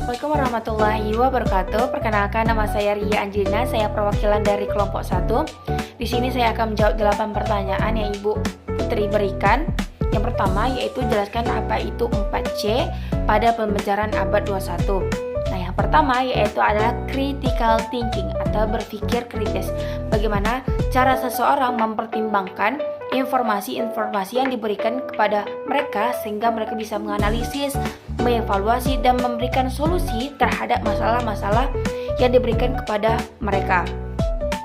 Assalamualaikum warahmatullahi wabarakatuh. Perkenalkan, nama saya Ria Angelina, saya perwakilan dari kelompok 1. Di sini saya akan menjawab 8 pertanyaan yang Ibu Putri berikan. Yang pertama yaitu jelaskan apa itu 4C pada pembelajaran abad 21. Nah, yang pertama yaitu adalah critical thinking atau berpikir kritis. Bagaimana cara seseorang mempertimbangkan informasi-informasi yang diberikan kepada mereka sehingga mereka bisa menganalisis, mengevaluasi, dan memberikan solusi terhadap masalah-masalah yang diberikan kepada mereka.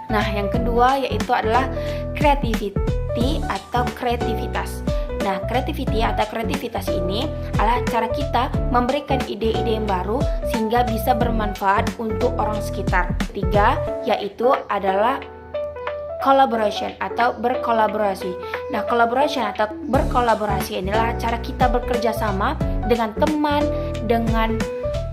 Nah, yang kedua yaitu adalah creativity atau kreativitas. Nah, creativity atau kreativitas ini adalah cara kita memberikan ide-ide yang baru sehingga bisa bermanfaat untuk orang sekitar. Ketiga yaitu adalah collaboration atau berkolaborasi. Nah, collaboration atau berkolaborasi inilah cara kita bekerja sama dengan teman, dengan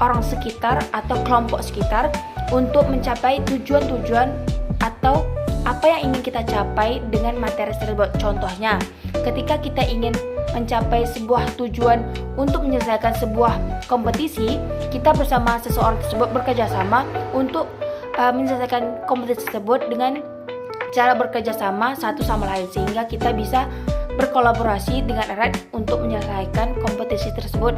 orang sekitar atau kelompok sekitar untuk mencapai tujuan-tujuan atau apa yang ingin kita capai dengan materi tersebut. Contohnya, ketika kita ingin mencapai sebuah tujuan untuk menyelesaikan sebuah kompetisi, kita bersama seseorang tersebut bekerja sama untuk menyelesaikan kompetisi tersebut dengan cara bekerja sama satu sama lain sehingga kita bisa berkolaborasi dengan erat untuk menyelesaikan kompetisi tersebut.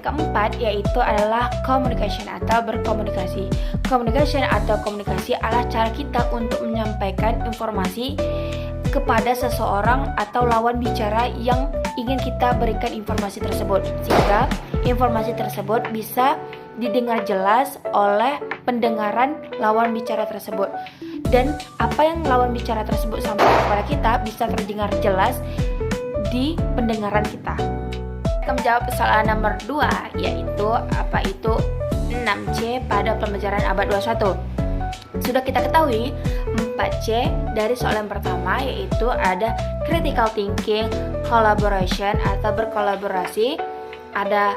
Keempat yaitu adalah communication atau berkomunikasi. Communication atau komunikasi adalah cara kita untuk menyampaikan informasi kepada seseorang atau lawan bicara yang ingin kita berikan informasi tersebut sehingga informasi tersebut bisa didengar jelas oleh pendengaran lawan bicara tersebut, dan apa yang lawan bicara tersebut sampaikan kepada kita bisa terdengar jelas di pendengaran kita. Kita menjawab soalan nomor 2 yaitu apa itu 6C pada pembelajaran abad 21. Sudah kita ketahui 4C dari soalan pertama yaitu ada critical thinking, collaboration atau berkolaborasi, ada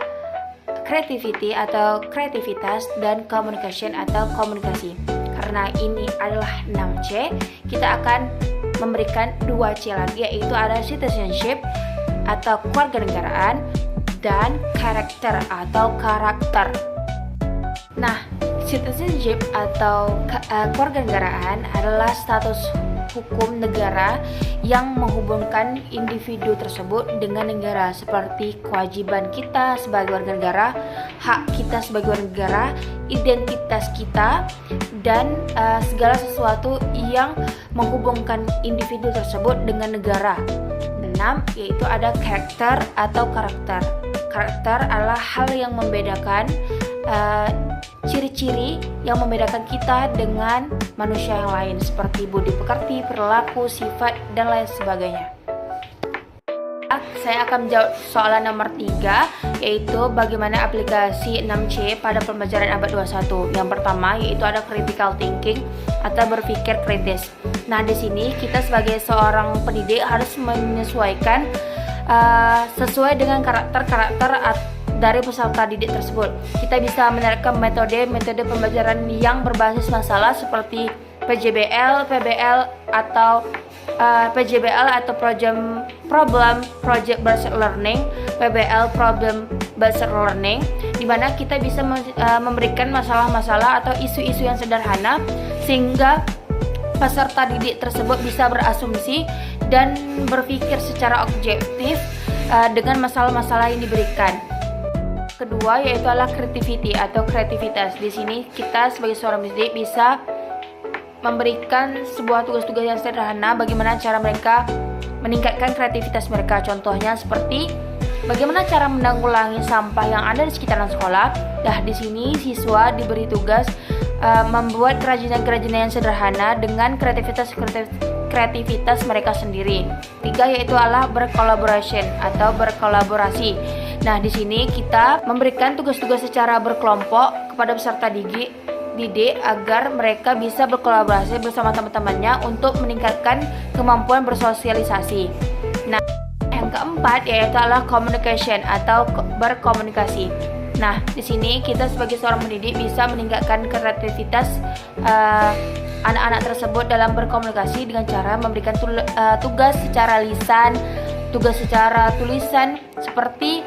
creativity atau kreativitas, dan communication atau komunikasi. Karena ini adalah 6C, kita akan memberikan 2C lagi yaitu ada citizenship atau kewarganegaraan dan karakter atau karakter. Nah, citizenship atau kewarganegaraan adalah status hukum negara yang menghubungkan individu tersebut dengan negara, seperti kewajiban kita sebagai warga negara, hak kita sebagai warga negara, identitas kita, dan segala sesuatu yang menghubungkan individu tersebut dengan negara. 6 yaitu ada karakter atau karakter. Karakter adalah hal yang membedakan ciri-ciri yang membedakan kita dengan manusia yang lain seperti budi pekerti, perilaku, sifat, dan lain sebagainya. Saya akan menjawab soalan nomor 3 yaitu bagaimana aplikasi 6C pada pembelajaran abad 21. Yang pertama yaitu ada critical thinking atau berpikir kritis. Nah, di sini kita sebagai seorang pendidik harus menyesuaikan sesuai dengan karakter dari peserta didik tersebut. Kita bisa menerapkan metode pembelajaran yang berbasis masalah seperti PJBL, PBL atau problem project based learning, PBL problem based learning, di mana kita bisa memberikan masalah-masalah atau isu-isu yang sederhana sehingga peserta didik tersebut bisa berasumsi dan berpikir secara objektif dengan masalah-masalah yang diberikan. Kedua yaitu adalah creativity atau kreativitas. Di sini kita sebagai seorang pendidik bisa memberikan sebuah tugas-tugas yang sederhana bagaimana cara mereka meningkatkan kreativitas mereka. Contohnya seperti bagaimana cara menanggulangi sampah yang ada di sekitaran sekolah. Nah, di sini siswa diberi tugas membuat kerajinan-kerajinan yang sederhana dengan kreativitas mereka sendiri. 3 yaitu adalah bercollaboration atau berkolaborasi. Nah, di sini kita memberikan tugas-tugas secara berkelompok kepada peserta didik agar mereka bisa berkolaborasi bersama teman-temannya untuk meningkatkan kemampuan bersosialisasi. Nah, yang keempat yaitu adalah communication atau berkomunikasi. Nah, di sini kita sebagai seorang pendidik bisa meningkatkan kreativitas anak-anak tersebut dalam berkomunikasi dengan cara memberikan tugas secara lisan, tugas secara tulisan seperti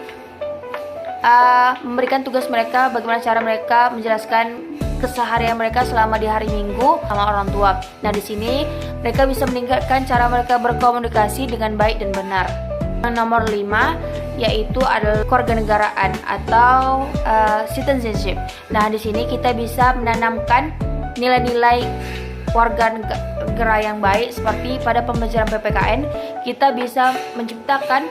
memberikan tugas mereka, bagaimana cara mereka menjelaskan keseharian mereka selama di hari Minggu sama orang tua. Nah, di sini mereka bisa meningkatkan cara mereka berkomunikasi dengan baik dan benar. Yang nomor 5 yaitu adalah kewarganegaraan atau citizenship. Nah, di sini kita bisa menanamkan nilai-nilai warga negara yang baik. Seperti pada pembelajaran PPKN, kita bisa menciptakan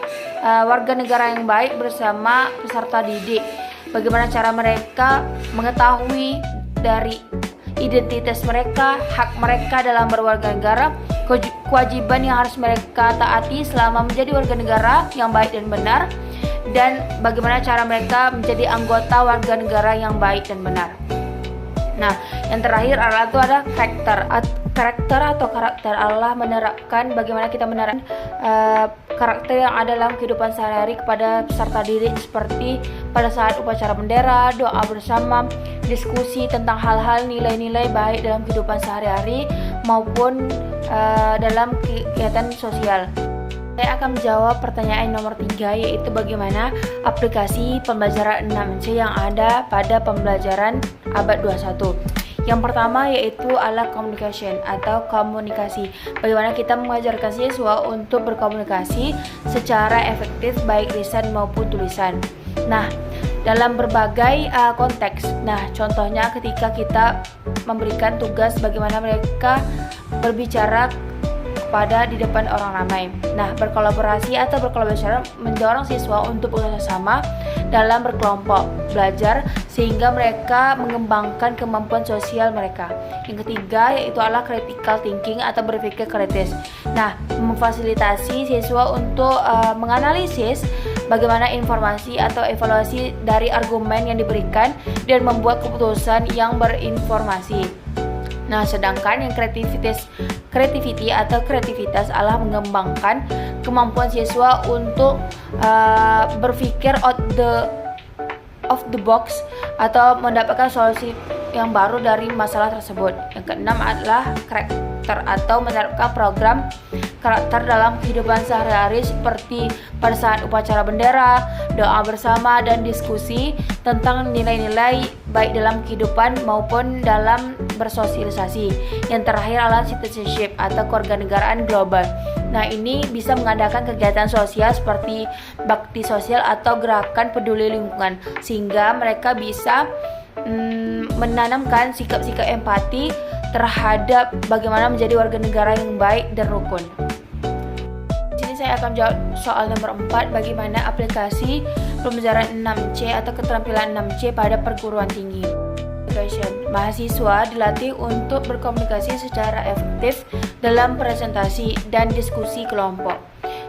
warga negara yang baik bersama peserta didik. Bagaimana cara mereka mengetahui dari identitas mereka, hak mereka dalam berwarga negara, kewajiban yang harus mereka taati selama menjadi warga negara yang baik dan benar, dan bagaimana cara mereka menjadi anggota warga negara yang baik dan benar. Nah, yang terakhir adalah itu ada karakter Allah menerapkan bagaimana kita menerapkan karakter yang ada dalam kehidupan sehari-hari kepada peserta didik, seperti pada saat upacara bendera, doa bersama, diskusi tentang hal-hal nilai-nilai baik dalam kehidupan sehari-hari maupun dalam kegiatan sosial. Saya akan menjawab pertanyaan nomor 3, yaitu bagaimana aplikasi pembelajaran 6C yang ada pada pembelajaran abad 21. Yang pertama yaitu adalah communication atau komunikasi. Bagaimana kita mengajarkan siswa untuk berkomunikasi secara efektif baik lisan maupun tulisan. Nah, dalam berbagai konteks. Nah, contohnya ketika kita memberikan tugas bagaimana mereka berbicara pada di depan orang ramai. Nah, berkolaborasi atau berkolaborasi mendorong siswa untuk bekerjasama dalam berkelompok belajar sehingga mereka mengembangkan kemampuan sosial mereka. Yang ketiga yaitu adalah critical thinking atau berpikir kritis. Nah, memfasilitasi siswa untuk menganalisis bagaimana informasi atau evaluasi dari argumen yang diberikan dan membuat keputusan yang berinformasi. Nah, sedangkan yang kreativitas adalah mengembangkan kemampuan siswa untuk berpikir out of the box atau mendapatkan solusi yang baru dari masalah tersebut. Yang keenam adalah karakter atau menerapkan program karakter dalam kehidupan sehari-hari seperti pada saat upacara bendera, doa bersama, dan diskusi tentang nilai-nilai baik dalam kehidupan maupun dalam bersosialisasi. Yang terakhir adalah citizenship atau kewarganegaraan global. Nah, ini bisa mengadakan kegiatan sosial seperti bakti sosial atau gerakan peduli lingkungan sehingga mereka bisa menanamkan sikap-sikap empati terhadap bagaimana menjadi warga negara yang baik dan rukun. Di sini saya akan jawab soal nomor 4, bagaimana aplikasi pembelajaran 6C atau keterampilan 6C pada perguruan tinggi. Mahasiswa dilatih untuk berkomunikasi secara efektif dalam presentasi dan diskusi kelompok.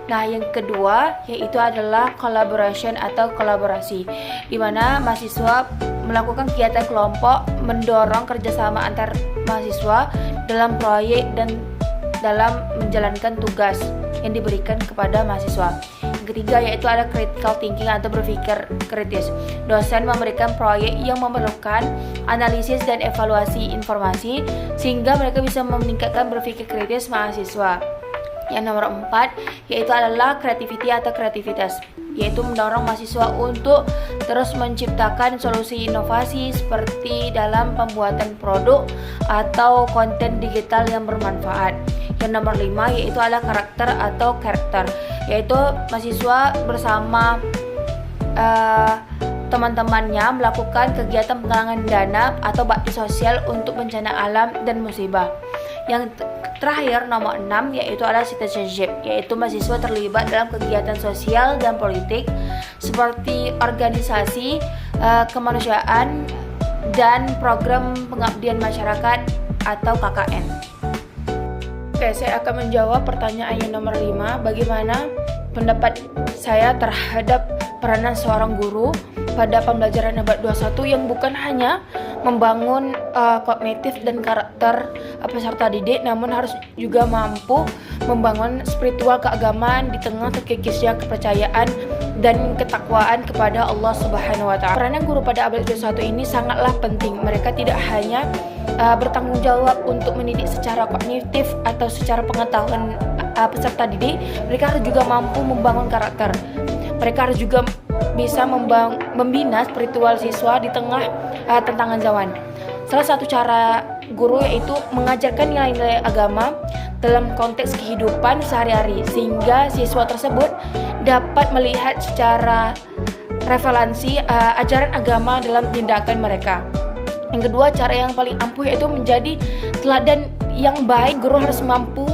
Nah, yang kedua yaitu adalah collaboration atau kolaborasi, di mana mahasiswa melakukan kegiatan kelompok, mendorong kerjasama antar mahasiswa dalam proyek dan dalam menjalankan tugas yang diberikan kepada mahasiswa. Yang ketiga yaitu ada critical thinking atau berpikir kritis. Dosen memberikan proyek yang memerlukan analisis dan evaluasi informasi sehingga mereka bisa meningkatkan berpikir kritis mahasiswa. Yang nomor 4 yaitu adalah creativity atau kreativitas, yaitu mendorong mahasiswa untuk terus menciptakan solusi inovasi seperti dalam pembuatan produk atau konten digital yang bermanfaat. Yang nomor 5 yaitu adalah karakter, yaitu mahasiswa bersama teman-temannya melakukan kegiatan penggalangan dana atau bakti sosial untuk bencana alam dan musibah. Yang terakhir nomor 6 yaitu adalah citizenship, yaitu mahasiswa terlibat dalam kegiatan sosial dan politik seperti organisasi kemanusiaan dan program pengabdian masyarakat atau KKN. Oke, saya akan menjawab pertanyaan yang nomor 5, bagaimana pendapat saya terhadap peranan seorang guru pada pembelajaran abad 21 yang bukan hanya membangun kognitif dan karakter peserta didik, namun harus juga mampu membangun spiritual keagamaan di tengah terkikisnya kepercayaan dan ketakwaan kepada Allah Subhanahu wa Ta'ala. Peranan guru pada abad 21 ini sangatlah penting. Mereka tidak hanya bertanggung jawab untuk mendidik secara kognitif atau secara pengetahuan peserta didik, mereka harus juga mampu membangun karakter. Mereka harus juga bisa membina spiritual siswa di tengah tantangan zaman. Salah satu cara guru yaitu mengajarkan nilai-nilai agama dalam konteks kehidupan sehari-hari, sehingga siswa tersebut dapat melihat secara relevansi ajaran agama dalam tindakan mereka. Yang kedua, cara yang paling ampuh yaitu menjadi teladan yang baik. Guru harus mampu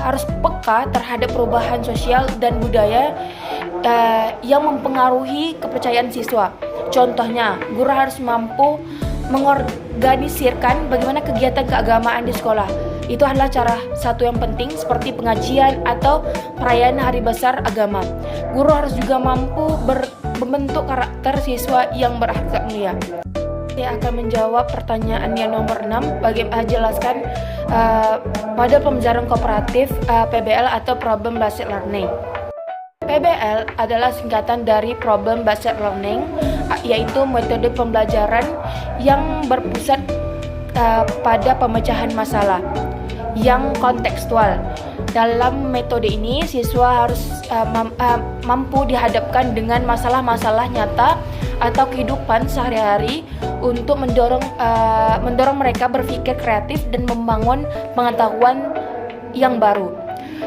harus peka terhadap perubahan sosial dan budaya yang mempengaruhi kepercayaan siswa. Contohnya, guru harus mampu mengorganisirkan bagaimana kegiatan keagamaan di sekolah. Itu adalah cara satu yang penting, seperti pengajian atau perayaan hari besar agama. Guru harus juga mampu membentuk karakter siswa yang berakhlak mulia. Saya akan menjawab pertanyaan yang nomor 6, bagaimana jelaskan model pembelajaran kooperatif PBL atau Problem Based Learning. PBL adalah singkatan dari Problem Based Learning, yaitu metode pembelajaran yang berpusat pada pemecahan masalah yang kontekstual. Dalam metode ini, siswa harus mampu dihadapkan dengan masalah-masalah nyata atau kehidupan sehari-hari untuk mendorong mereka berpikir kreatif dan membangun pengetahuan yang baru.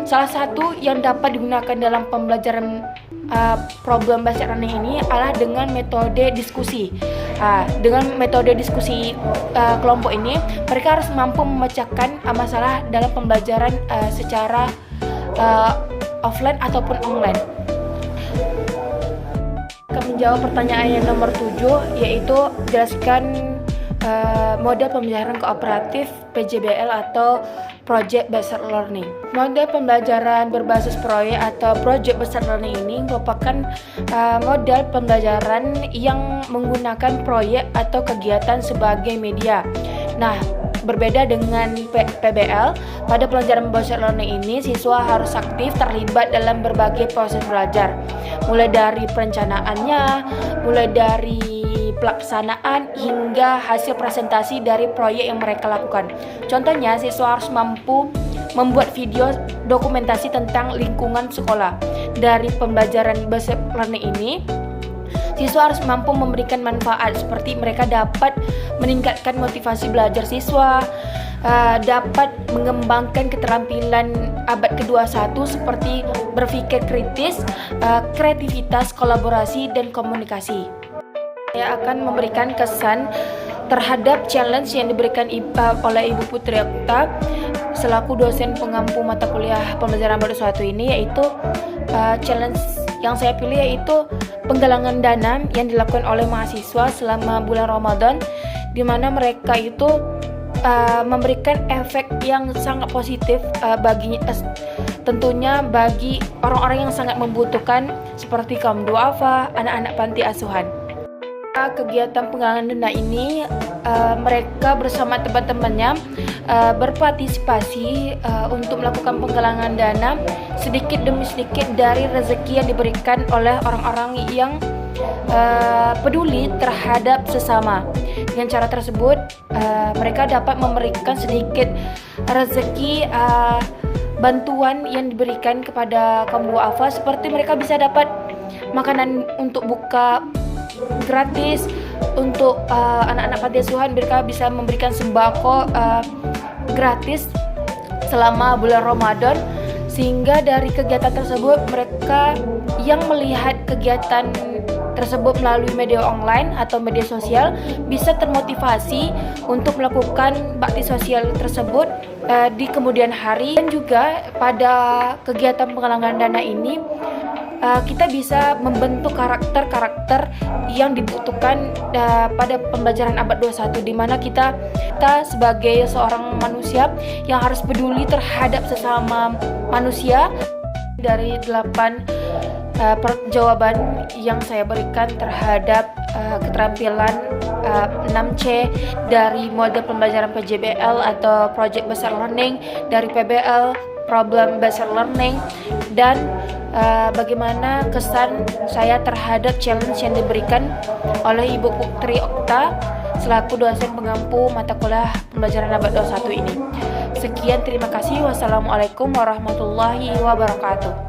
Salah satu yang dapat digunakan dalam pembelajaran problem based learning ini adalah dengan metode diskusi. Dengan metode diskusi kelompok ini, mereka harus mampu memecahkan masalah dalam pembelajaran secara offline ataupun online. Akan menjawab pertanyaan yang nomor 7, yaitu jelaskan model pembelajaran kooperatif PJBL atau Project Based Learning. Model pembelajaran berbasis proyek atau Project Based Learning ini merupakan model pembelajaran yang menggunakan proyek atau kegiatan sebagai media. Nah, berbeda dengan PBL, pada pelajaran Based Learning ini siswa harus aktif terlibat dalam berbagai proses belajar, mulai dari perencanaannya, mulai dari pelaksanaan hingga hasil presentasi dari proyek yang mereka lakukan. Contohnya, siswa harus mampu membuat video dokumentasi tentang lingkungan sekolah. Dari pembelajaran based learning ini, siswa harus mampu memberikan manfaat, seperti mereka dapat meningkatkan motivasi belajar siswa, dapat mengembangkan keterampilan abad ke-21 seperti berpikir kritis, kreativitas, kolaborasi, dan komunikasi. Saya akan memberikan kesan terhadap challenge yang diberikan oleh Ibu Putri Okta selaku dosen pengampu mata kuliah pembelajaran abad 21 ini, yaitu challenge yang saya pilih yaitu penggalangan dana yang dilakukan oleh mahasiswa selama bulan Ramadan, di mana mereka itu memberikan efek yang sangat positif tentunya bagi orang-orang yang sangat membutuhkan seperti kaum duafa, anak-anak panti asuhan. Kegiatan penggalangan dana ini mereka bersama teman-temannya berpartisipasi untuk melakukan penggalangan dana sedikit demi sedikit dari rezeki yang diberikan oleh orang-orang yang peduli terhadap sesama. Dengan cara tersebut mereka dapat memberikan sedikit rezeki bantuan yang diberikan kepada kaum duafa, seperti mereka bisa dapat makanan untuk buka gratis untuk anak-anak panti asuhan. Mereka bisa memberikan sembako gratis selama bulan Ramadan, sehingga dari kegiatan tersebut mereka yang melihat kegiatan tersebut melalui media online atau media sosial bisa termotivasi untuk melakukan bakti sosial tersebut di kemudian hari. Dan juga pada kegiatan penggalangan dana ini kita bisa membentuk karakter-karakter yang dibutuhkan pada pembelajaran abad 21, di mana kita sebagai seorang manusia yang harus peduli terhadap sesama manusia. Dari 8 jawaban yang saya berikan terhadap keterampilan 6C dari model pembelajaran PJBL atau Project Based Learning, dari PBL Problem Based Learning, dan bagaimana kesan saya terhadap challenge yang diberikan oleh Ibu Putri Okta selaku dosen pengampu mata kuliah pembelajaran abad 21 ini. Sekian, terima kasih. Wassalamualaikum warahmatullahi wabarakatuh.